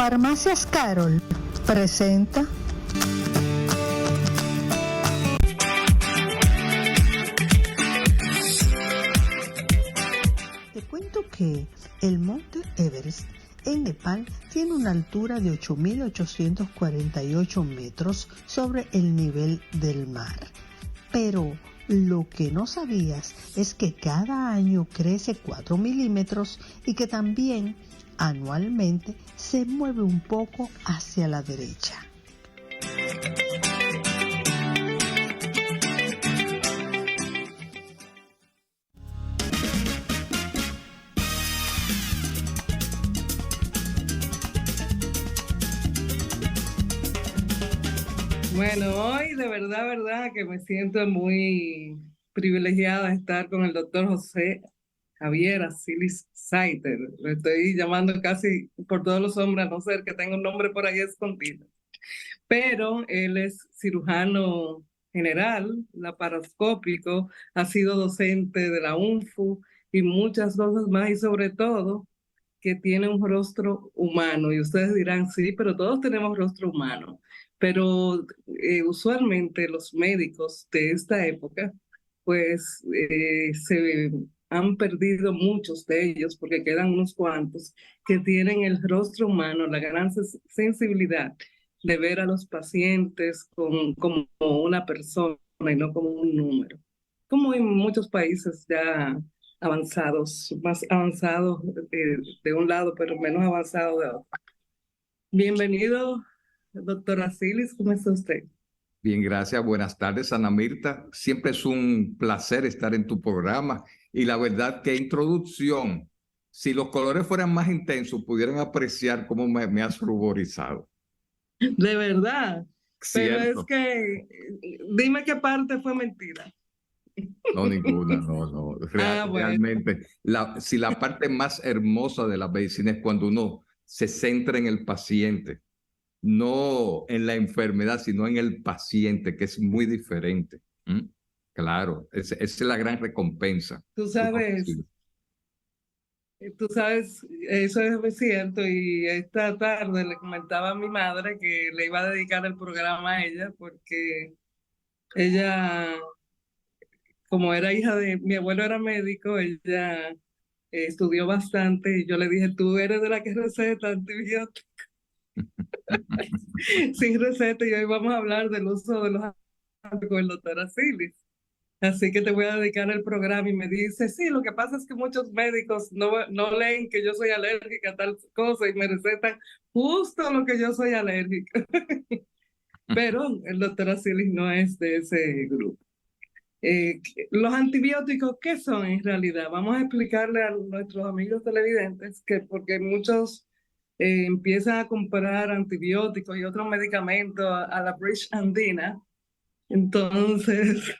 Farmacias Carol presenta. Te cuento que el monte Everest en Nepal tiene una altura de 8.848 metros sobre el nivel del mar. Pero lo que no sabías es que cada año crece 4 milímetros y que también anualmente se mueve un poco hacia la derecha. Bueno, hoy de verdad que me siento muy privilegiada de estar con el doctor José Javier Asilis Saiter. Lo estoy llamando casi por todos los hombres, a no ser que tenga un nombre por ahí escondido. Pero él es cirujano general, laparoscópico, ha sido docente de la UNFU y muchas cosas más, y sobre todo que tiene un rostro humano. Y ustedes dirán, sí, pero todos tenemos rostro humano. Pero usualmente los médicos de esta época, pues se han perdido muchos de ellos, porque quedan unos cuantos que tienen el rostro humano, la gran sensibilidad de ver a los pacientes como una persona y no como un número. Como en muchos países ya avanzados, más avanzados de un lado, pero menos avanzados de otro. Bienvenido, doctora Asilis, ¿cómo está usted? Bien, gracias. Buenas tardes, Ana Mirta. Siempre es un placer estar en tu programa. Y la verdad, qué introducción. Si los colores fueran más intensos, pudieran apreciar cómo me has ruborizado. De verdad. Pero es Cierto. que, dime qué parte fue mentira. No, ninguna, no. Bueno. Realmente, si la parte más hermosa de la medicina es cuando uno se centra en el paciente, no en la enfermedad, sino en el paciente, que es muy diferente. Claro, esa es la gran recompensa. Tú sabes, eso es cierto, y esta tarde le comentaba a mi madre que le iba a dedicar el programa a ella, porque ella, como era hija de, mi abuelo era médico, ella estudió bastante, y yo le dije, tú eres de la que receta antibióticos. Sin receta, y hoy vamos a hablar del uso de los antibióticos con el doctor Asilis. Así que te voy a dedicar el programa, y me dice, sí, lo que pasa es que muchos médicos no leen que yo soy alérgica a tal cosa y me recetan justo lo que yo soy alérgica. Pero el doctor Asilis no es de ese grupo. Los antibióticos, ¿qué son en realidad? Vamos a explicarle a nuestros amigos televidentes que porque muchos empiezan a comprar antibióticos y otros medicamentos a la bridge andina, entonces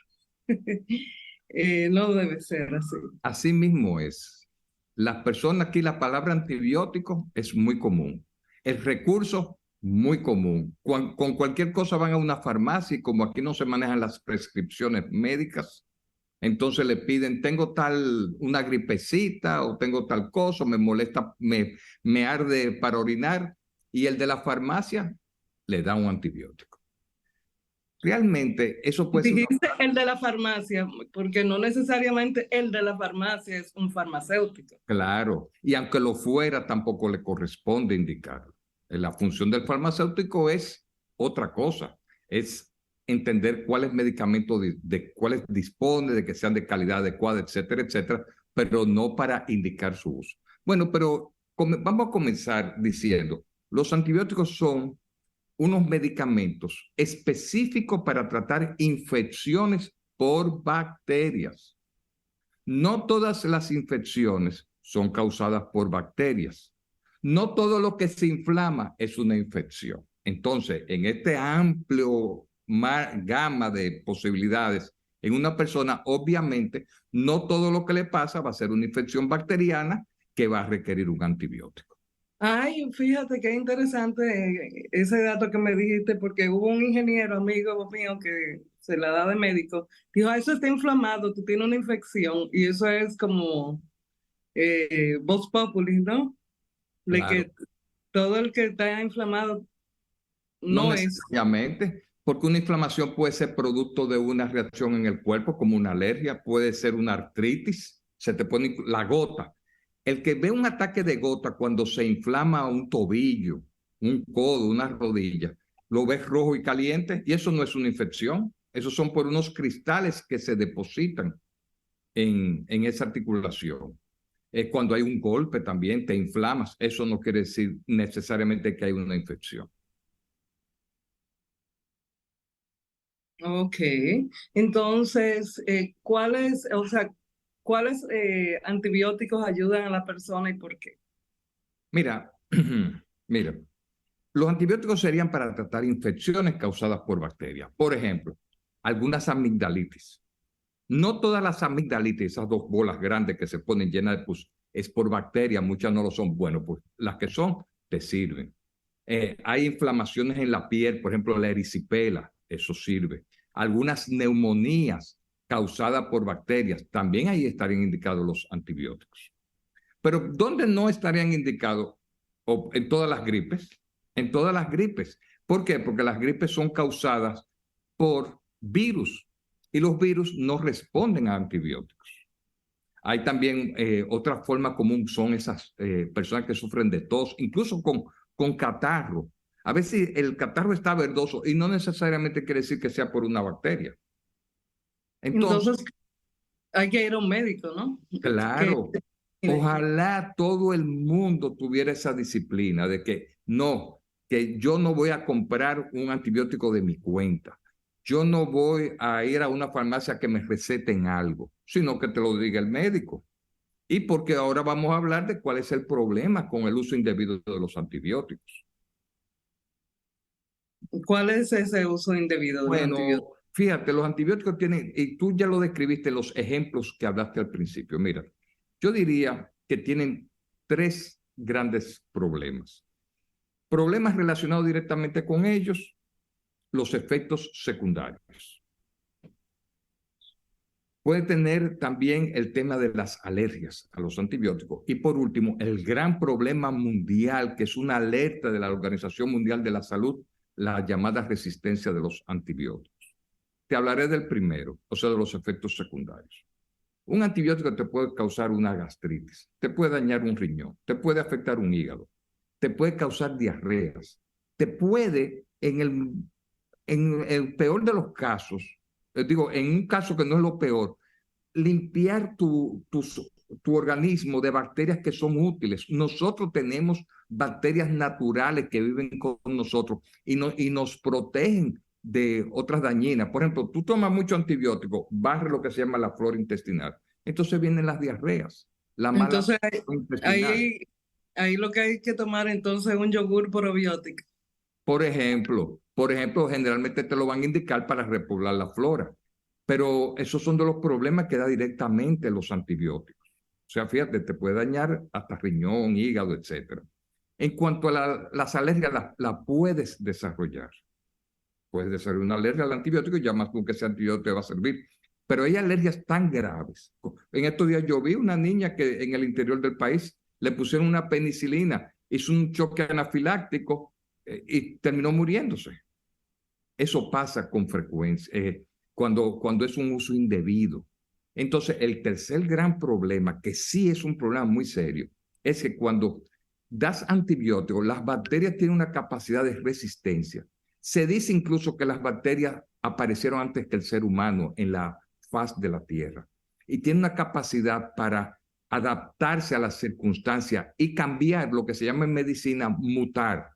no debe ser así. Así mismo es. Las personas aquí, la palabra antibiótico es muy común. El recurso, muy común. Con cualquier cosa van a una farmacia y como aquí no se manejan las prescripciones médicas, entonces le piden, tengo una gripecita o tengo tal cosa, me molesta, me arde para orinar, y el de la farmacia le da un antibiótico. Realmente eso puede ser... Dijiste el de la farmacia, porque no necesariamente el de la farmacia es un farmacéutico. Claro, y aunque lo fuera, tampoco le corresponde indicarlo. La función del farmacéutico es otra cosa, es entender cuáles medicamentos de cuáles dispone, de que sean de calidad adecuada, etcétera, etcétera, pero no para indicar su uso. Bueno, pero vamos a comenzar diciendo, los antibióticos son unos medicamentos específicos para tratar infecciones por bacterias. No todas las infecciones son causadas por bacterias. No todo lo que se inflama es una infección. Entonces, en este amplio gama de posibilidades en una persona, obviamente, no todo lo que le pasa va a ser una infección bacteriana que va a requerir un antibiótico. Ay, fíjate qué interesante ese dato que me dijiste, porque hubo un ingeniero amigo mío que se la da de médico, dijo, eso está inflamado, tú tienes una infección, y eso es como Vox Populi, ¿no? De Claro. que todo el que está inflamado No no es. necesariamente, porque una inflamación puede ser producto de una reacción en el cuerpo, como una alergia, puede ser una artritis, se te pone la gota. El que ve un ataque de gota cuando se inflama un tobillo, un codo, una rodilla, lo ves rojo y caliente, y eso no es una infección, esos son por unos cristales que se depositan en esa articulación. Cuando hay un golpe también te inflamas, eso no quiere decir necesariamente que hay una infección. Ok, entonces, ¿cuáles antibióticos ayudan a la persona y por qué? Mira, mira, los antibióticos serían para tratar infecciones causadas por bacterias. Por ejemplo, algunas amigdalitis. No todas las amigdalitis, esas dos bolas grandes que se ponen llenas de pus, es por bacterias, muchas no lo son. Bueno, pues las que son, te sirven. Hay inflamaciones en la piel, por ejemplo, la erisipela, eso sirve. Algunas neumonías causadas por bacterias, también ahí estarían indicados los antibióticos. Pero ¿dónde no estarían indicados? O en todas las gripes. En todas las gripes. ¿Por qué? Porque las gripes son causadas por virus y los virus no responden a antibióticos. Hay también otra forma común, son esas personas que sufren de tos, incluso con catarro. A veces el catarro está verdoso y no necesariamente quiere decir que sea por una bacteria. Entonces, hay que ir a un médico, ¿no? Claro, ojalá todo el mundo tuviera esa disciplina de que no, que yo no voy a comprar un antibiótico de mi cuenta. Yo no voy a ir a una farmacia que me receten algo, sino que te lo diga el médico. Y porque ahora vamos a hablar de cuál es el problema con el uso indebido de los antibióticos. ¿Cuál es ese uso indebido de los antibióticos? Bueno, fíjate, los antibióticos tienen, y tú ya lo describiste, los ejemplos que hablaste al principio. Mira, yo diría que tienen tres grandes problemas. Problemas relacionados directamente con ellos, los efectos secundarios. Puede tener también el tema de las alergias a los antibióticos. Y por último, el gran problema mundial, que es una alerta de la Organización Mundial de la Salud, la llamada resistencia de los antibióticos. Te hablaré del primero, o sea, de los efectos secundarios. Un antibiótico te puede causar una gastritis, te puede dañar un riñón, te puede afectar un hígado, te puede causar diarreas, te puede, en el peor de los casos, digo, en un caso que no es lo peor, limpiar tu organismo de bacterias que son útiles. Nosotros tenemos bacterias naturales que viven con nosotros y nos protegen de otras dañinas. Por ejemplo, tú tomas mucho antibiótico, barre lo que se llama la flora intestinal. Entonces vienen las diarreas, la mala Entonces, flora intestinal. ahí lo que hay que tomar entonces es un yogur probiótico. Por ejemplo, generalmente te lo van a indicar para repoblar la flora, pero esos son de los problemas que da directamente los antibióticos. O sea, fíjate, te puede dañar hasta riñón, hígado, etc. En cuanto a las alergias, la puedes desarrollar. Puedes desarrollar una alergia al antibiótico y ya más tú que ese antibiótico te va a servir. Pero hay alergias tan graves. En estos días yo vi una niña que en el interior del país le pusieron una penicilina, hizo un choque anafiláctico y terminó muriéndose. Eso pasa con frecuencia cuando es un uso indebido. Entonces, el tercer gran problema, que sí es un problema muy serio, es que cuando das antibióticos, las bacterias tienen una capacidad de resistencia. Se dice incluso que las bacterias aparecieron antes que el ser humano en la faz de la Tierra y tienen una capacidad para adaptarse a las circunstancias y cambiar lo que se llama en medicina mutar.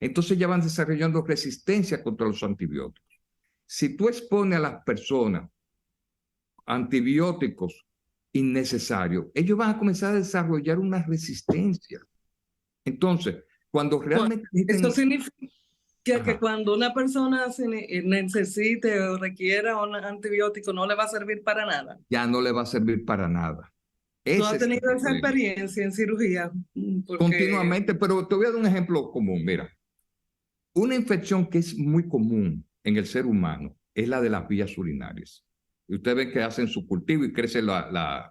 Entonces ya van desarrollando resistencia contra los antibióticos. Si tú expones a las personas antibióticos innecesarios, ellos van a comenzar a desarrollar una resistencia. Entonces, cuando realmente... Eso significa que Ajá. cuando una persona necesite o requiera un antibiótico no le va a servir para nada. Ya no le va a servir para nada. ¿Tú has Ese es el tenido esa problema. experiencia en cirugía? Porque Continuamente, pero te voy a dar un ejemplo común. Mira, una infección que es muy común en el ser humano es la de las vías urinarias. Y ustedes ven que hacen su cultivo y crece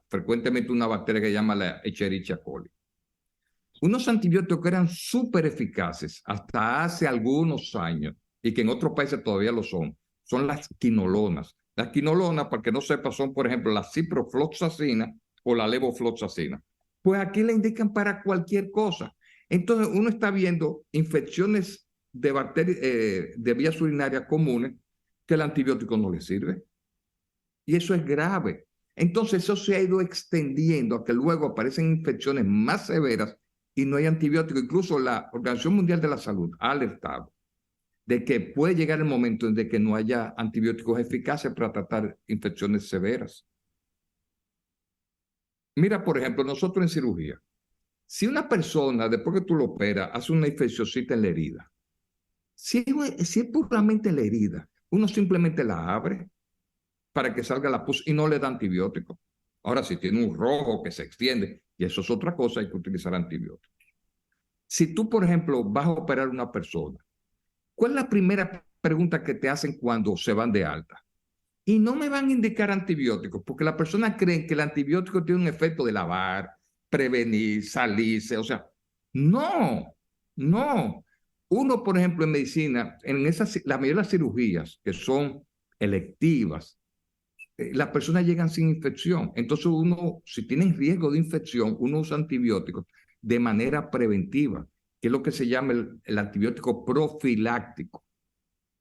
frecuentemente una bacteria que se llama la Escherichia coli. Unos antibióticos que eran súper eficaces hasta hace algunos años y que en otros países todavía lo son las quinolonas. Las quinolonas, para que no sepa, son, por ejemplo, la ciprofloxacina o la levofloxacina. Pues aquí le indican para cualquier cosa. Entonces, uno está viendo infecciones de bacterias, de vías urinarias comunes que el antibiótico no le sirve. Y eso es grave. Entonces, eso se ha ido extendiendo a que luego aparecen infecciones más severas y no hay antibiótico. Incluso la Organización Mundial de la Salud ha alertado de que puede llegar el momento en que no haya antibióticos eficaces para tratar infecciones severas. Mira, por ejemplo, nosotros en cirugía, si una persona, después que tú lo operas, hace una infecciosita en la herida, si es puramente la herida, uno simplemente la abre para que salga la pus y no le da antibiótico. Ahora, si tiene un rojo que se extiende, y eso es otra cosa, hay que utilizar antibióticos. Si tú, por ejemplo, vas a operar a una persona, ¿cuál es la primera pregunta que te hacen cuando se van de alta? Y no me van a indicar antibióticos, porque las personas creen que el antibiótico tiene un efecto de lavar, prevenir, salirse, o sea, no, no. Uno, por ejemplo, en medicina, la mayoría de las cirugías que son electivas, las personas llegan sin infección. Entonces uno, si tienen riesgo de infección, uno usa antibióticos de manera preventiva, que es lo que se llama el antibiótico profiláctico.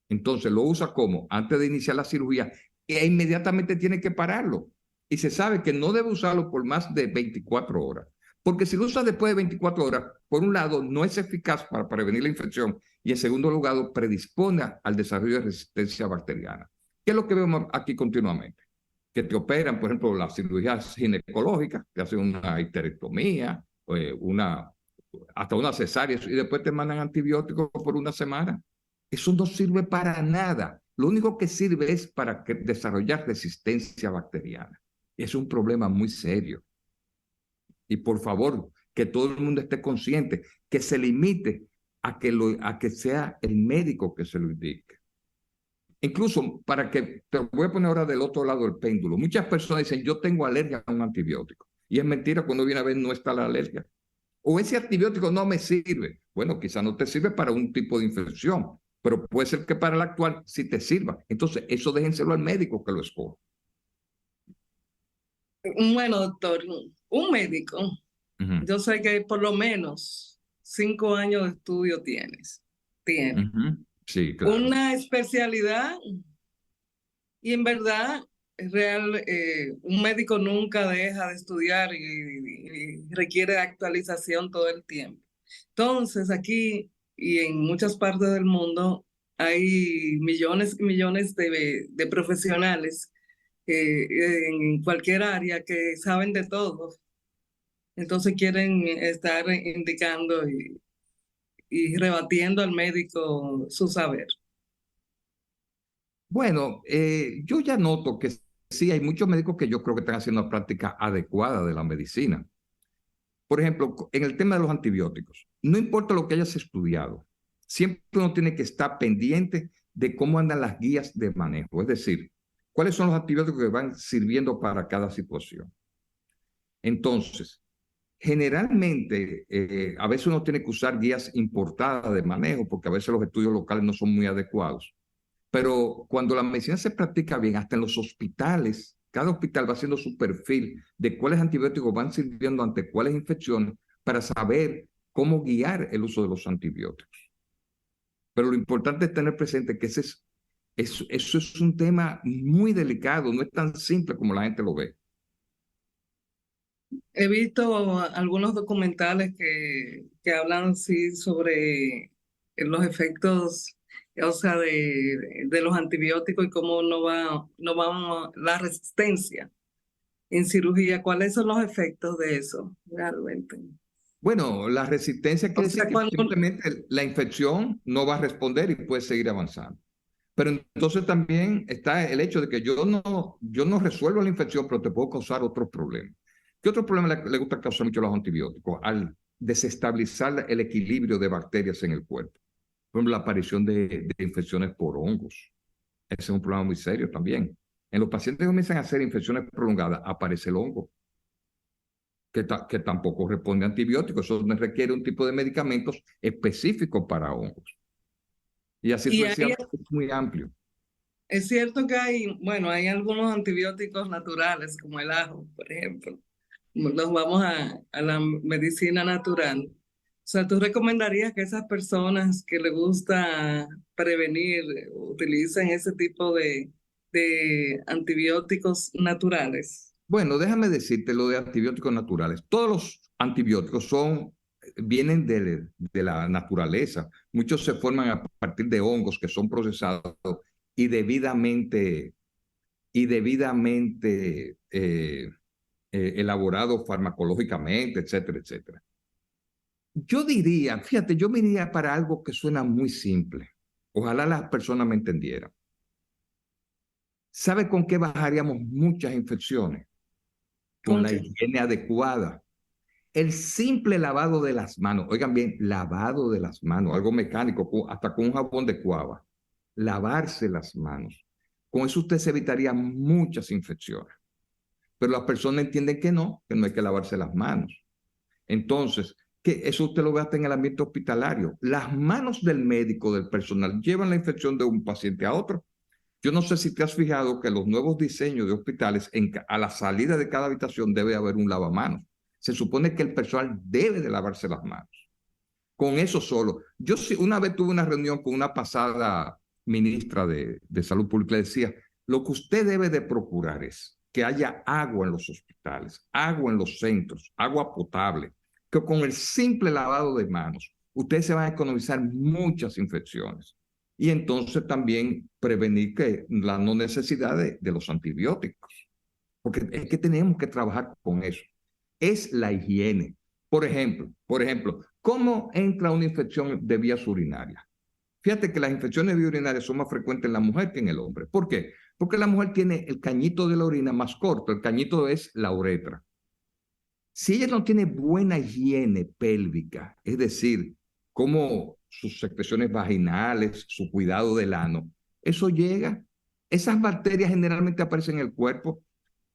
Entonces lo usa como antes de iniciar la cirugía e inmediatamente tiene que pararlo. Y se sabe que no debe usarlo por más de 24 horas. Porque si lo usa después de 24 horas, por un lado, no es eficaz para prevenir la infección y en segundo lugar, predispone al desarrollo de resistencia bacteriana. ¿Qué es lo que vemos aquí continuamente? Que te operan, por ejemplo, las cirugías ginecológicas, te hacen una histerectomía, hasta una cesárea, y después te mandan antibióticos por una semana. Eso no sirve para nada. Lo único que sirve es para desarrollar resistencia bacteriana. Es un problema muy serio. Y por favor, que todo el mundo esté consciente, que se limite a que sea el médico que se lo indique. Incluso te voy a poner ahora del otro lado del péndulo. Muchas personas dicen, yo tengo alergia a un antibiótico. Y es mentira, cuando viene a ver no está la alergia. O ese antibiótico no me sirve. Bueno, quizá no te sirve para un tipo de infección, pero puede ser que para el actual sí te sirva. Entonces, eso déjenselo al médico que lo escoja. Bueno, doctor, un médico, yo sé que por lo menos 5 años de estudio tiene. Sí, claro. Una especialidad y en verdad es real, un médico nunca deja de estudiar y requiere actualización todo el tiempo. Entonces, aquí y en muchas partes del mundo hay millones y millones de profesionales en cualquier área que saben de todo. Entonces quieren estar indicando y rebatiendo al médico su saber. Bueno, yo ya noto que sí, hay muchos médicos que yo creo que están haciendo una práctica adecuada de la medicina. Por ejemplo, en el tema de los antibióticos, no importa lo que hayas estudiado, siempre uno tiene que estar pendiente de cómo andan las guías de manejo, es decir, cuáles son los antibióticos que van sirviendo para cada situación. Entonces, generalmente, a veces uno tiene que usar guías importadas de manejo, porque a veces los estudios locales no son muy adecuados. Pero cuando la medicina se practica bien, hasta en los hospitales, cada hospital va haciendo su perfil de cuáles antibióticos van sirviendo ante cuáles infecciones para saber cómo guiar el uso de los antibióticos. Pero lo importante es tener presente que eso es un tema muy delicado, no es tan simple como la gente lo ve. He visto algunos documentales que hablan sí, sobre los efectos, o sea, de los antibióticos y cómo no va la resistencia en cirugía. ¿Cuáles son los efectos de eso realmente? Bueno, la resistencia quiere decir que Cuando simplemente la infección no va a responder y puede seguir avanzando. Pero entonces también está el hecho de que yo no resuelvo la infección, pero te puedo causar otros problemas. ¿Qué otro problema le gusta causar mucho a los antibióticos? Al desestabilizar el equilibrio de bacterias en el cuerpo. Por ejemplo, la aparición de infecciones por hongos. Ese es un problema muy serio también. En los pacientes que comienzan a hacer infecciones prolongadas, aparece el hongo. que tampoco responde a antibióticos. Eso requiere un tipo de medicamentos específicos para hongos. Y así Y ahí sucesivamente, es muy amplio. es cierto que hay, bueno, hay algunos antibióticos naturales, como el ajo, por ejemplo. Nos vamos a la medicina natural. O sea, ¿tú recomendarías que esas personas que les gusta prevenir utilicen ese tipo de antibióticos naturales? Bueno, déjame decirte lo de antibióticos naturales. Todos los antibióticos vienen de la naturaleza. Muchos se forman a partir de hongos que son procesados y debidamente elaborados farmacológicamente, etcétera, etcétera. Yo diría, fíjate, yo me iría para algo que suena muy simple. Ojalá las personas me entendieran. ¿Sabe con qué bajaríamos muchas infecciones? Con ¿Con la qué? higiene adecuada. El simple lavado de las manos, oigan bien, lavado de las manos, algo mecánico, hasta con un jabón de cuava. Lavarse las manos. Con eso usted se evitaría muchas infecciones. Pero las personas entienden que no hay que lavarse las manos. Entonces, que eso usted lo ve hasta en el ambiente hospitalario. Las manos del médico, del personal, llevan la infección de un paciente a otro. Yo no sé si te has fijado que los nuevos diseños de hospitales, a la salida de cada habitación debe haber un lavamanos. Se supone que el personal debe de lavarse las manos. Con eso solo. Yo una vez tuve una reunión con una pasada ministra de Salud Pública y decía, lo que usted debe de procurar es que haya agua en los hospitales, agua en los centros, agua potable, que con el simple lavado de manos, ustedes se van a economizar muchas infecciones. Y entonces también prevenir la no necesidad de los antibióticos. Porque es que tenemos que trabajar con eso. Es la higiene. Por ejemplo, ¿cómo entra una infección de vías urinarias? Fíjate que las infecciones de vías urinarias son más frecuentes en la mujer que en el hombre. ¿Por qué? Porque la mujer tiene el cañito de la orina más corto. El cañito es la uretra. Si ella no tiene buena higiene pélvica, es decir, como sus secreciones vaginales, su cuidado del ano, eso llega. Esas bacterias generalmente aparecen en el cuerpo.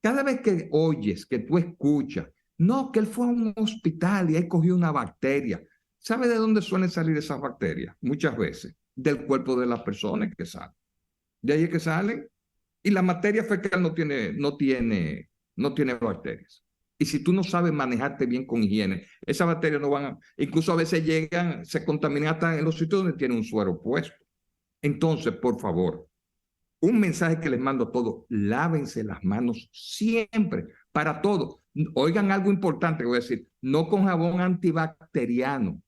Cada vez que oyes, que tú escuchas, no, que él fue a un hospital y ahí cogió una bacteria. ¿Sabe de dónde suelen salir esas bacterias? Muchas veces, del cuerpo de las personas que salen. De ahí es que salen. Y la materia fecal no tiene bacterias. Y si tú no sabes manejarte bien con higiene, esas bacterias no van a, incluso a veces llegan, se contaminan hasta en los sitios donde tiene un suero puesto. Entonces, por favor, un mensaje que les mando a todos, lávense las manos siempre, para todo. Oigan algo importante que voy a decir, no con jabón antibacteriano.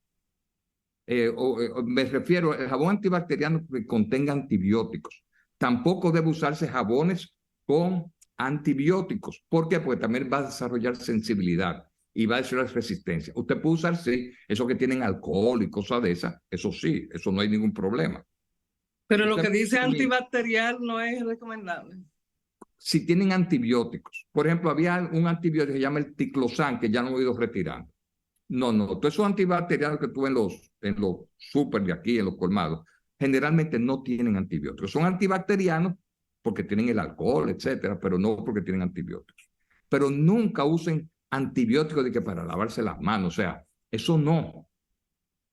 Me refiero al jabón antibacteriano que contenga antibióticos. Tampoco debe usarse jabones con antibióticos. ¿Por qué? Porque también va a desarrollar sensibilidad y va a desarrollar resistencia. Usted puede usar, sí, esos que tienen alcohol y cosas de esas, eso sí, eso no hay ningún problema. Pero lo Usted que dice también, antibacterial no es recomendable. si tienen antibióticos, por ejemplo, había un antibiótico que se llama el ticlosan, que ya no he ido retirando. No, todos esos antibacterianos que tú en los super de aquí, en los colmados, generalmente no tienen antibióticos. Son antibacterianos porque tienen el alcohol, etcétera, pero no porque tienen antibióticos. Pero nunca usen antibióticos de que para lavarse las manos, o sea, eso no.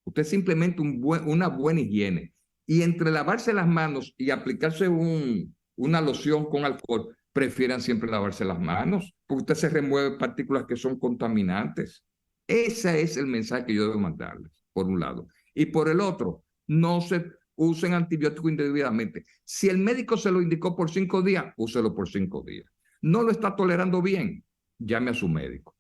Usted simplemente una buena higiene. Y entre lavarse las manos y aplicarse una loción con alcohol, prefieran siempre lavarse las manos, porque usted se remueve partículas que son contaminantes. Ese es el mensaje que yo debo mandarles, por un lado. Y por el otro, no se usen antibióticos indebidamente. Si el médico se lo indicó por 5 días, úselo por 5 días. No lo está tolerando bien, llame a su médico.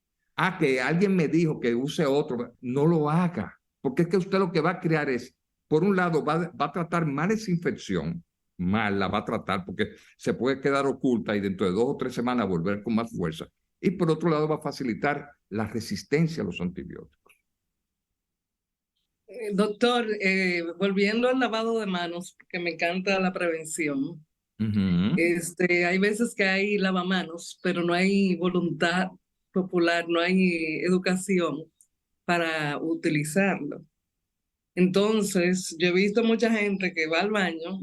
Que alguien me dijo que use otro, no lo haga, porque es que usted lo que va a crear es, por un lado, va a tratar mal esa infección, mal la va a tratar porque se puede quedar oculta y dentro de 2 o 3 semanas volver con más fuerza. Y por otro lado va a facilitar la resistencia a los antibióticos. Doctor, volviendo al lavado de manos, que me encanta la prevención. Hay veces que hay lavamanos, pero no hay voluntad popular, no hay educación para utilizarlo. Entonces, yo he visto mucha gente que va al baño,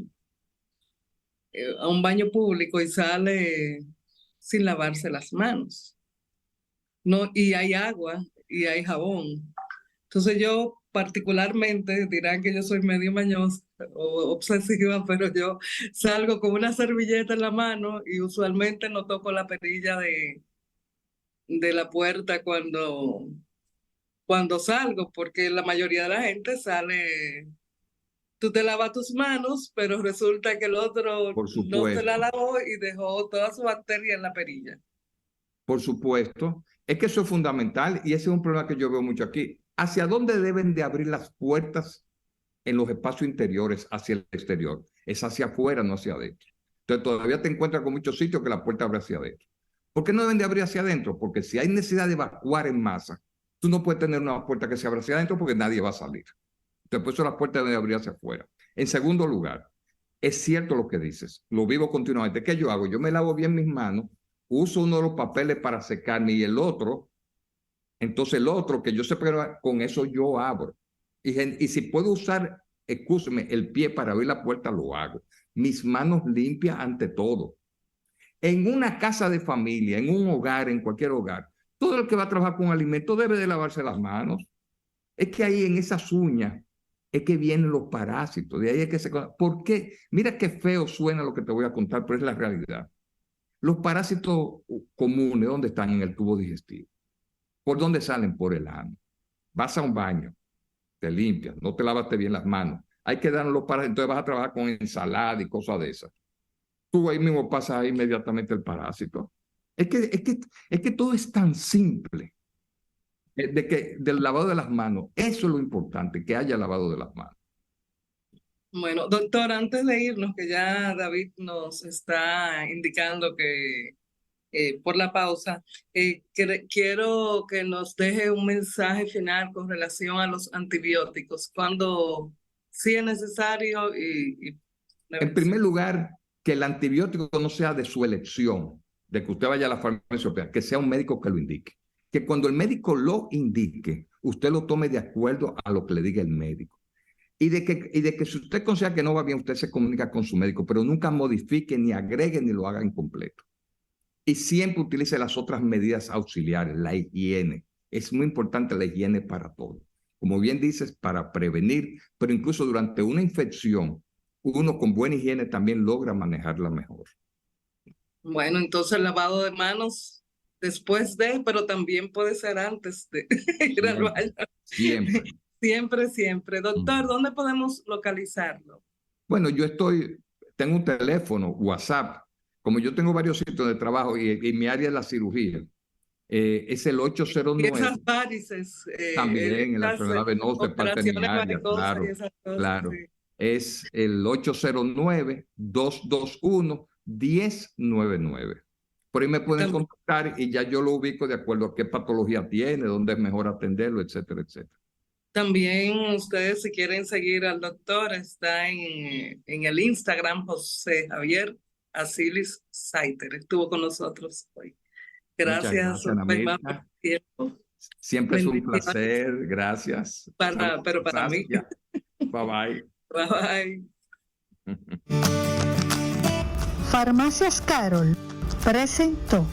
a un baño público y sale sin lavarse las manos. no, y hay agua y hay jabón. Entonces yo particularmente, dirán que yo soy medio mañosa o obsesiva, pero yo salgo con una servilleta en la mano y usualmente no toco la perilla de la puerta cuando salgo, porque la mayoría de la gente sale, tú te lavas tus manos, pero resulta que el otro Por no se la supuesto, lavó y dejó toda su bacteria en la perilla. por supuesto. Es que eso es fundamental y ese es un problema que yo veo mucho aquí. ¿Hacia dónde deben de abrir las puertas en los espacios interiores hacia el exterior? Es hacia afuera, no hacia adentro. Entonces todavía te encuentras con muchos sitios que la puerta abre hacia adentro. ¿Por qué no deben de abrir hacia adentro? Porque si hay necesidad de evacuar en masa, tú no puedes tener una puerta que se abra hacia adentro porque nadie va a salir. Entonces por eso las puertas deben abrir hacia afuera. En segundo lugar, es cierto lo que dices, lo vivo continuamente. ¿Qué yo hago? Yo me lavo bien mis manos, uso uno de los papeles para secarme y el otro, entonces el otro que yo sé, pero con eso yo abro. Y si puedo usar, excúseme, el pie para abrir la puerta, lo hago. Mis manos limpias ante todo. En una casa de familia, en un hogar, en cualquier hogar, todo el que va a trabajar con alimento debe de lavarse las manos. Es que ahí en esas uñas es que vienen los parásitos. De ahí es que se... ¿Por qué? Mira qué feo suena lo que te voy a contar, pero es la realidad. Los parásitos comunes, ¿dónde están? En el tubo digestivo. ¿Por dónde salen? Por el ano. Vas a un baño, te limpias, no te lavaste bien las manos. Hay que darlos para... Entonces vas a trabajar con ensalada y cosas de esas. Tú ahí mismo pasas ahí inmediatamente el parásito. Es que todo es tan simple. Del lavado de las manos. Eso es lo importante, que haya lavado de las manos. Bueno, doctor, antes de irnos, que ya David nos está indicando que por la pausa, quiero que nos deje un mensaje final con relación a los antibióticos, cuando sí es necesario y En primer lugar, que el antibiótico no sea de su elección, de que usted vaya a la farmacia, que sea un médico que lo indique. Que cuando el médico lo indique, usted lo tome de acuerdo a lo que le diga el médico. Y de que si usted considera que no va bien, usted se comunica con su médico, pero nunca modifique, ni agregue, ni lo haga incompleto. Y siempre utilice las otras medidas auxiliares, la higiene. Es muy importante la higiene para todo. Como bien dices, para prevenir, pero incluso durante una infección, uno con buena higiene también logra manejarla mejor. Bueno, entonces el lavado de manos después de, pero también puede ser antes de ir al baño. Siempre. Siempre, siempre. Doctor, ¿dónde podemos localizarlo? Bueno, tengo un teléfono, WhatsApp. Como yo tengo varios sitios de trabajo y mi área es la cirugía, es el 809. Y esas varices. También en la enfermedad venosa de parte de mi área, claro, claro. Sí. Es el 809-221-1099. Por ahí me pueden contactar y ya yo lo ubico de acuerdo a qué patología tiene, dónde es mejor atenderlo, etcétera, etcétera. También ustedes, si quieren seguir al doctor, está en el Instagram José Javier Asilis Saiter. Estuvo con nosotros hoy. Gracias, por el tiempo. Siempre es un placer, gracias. Pero para mí. Bye bye. Bye bye. Farmacias Carol presentó.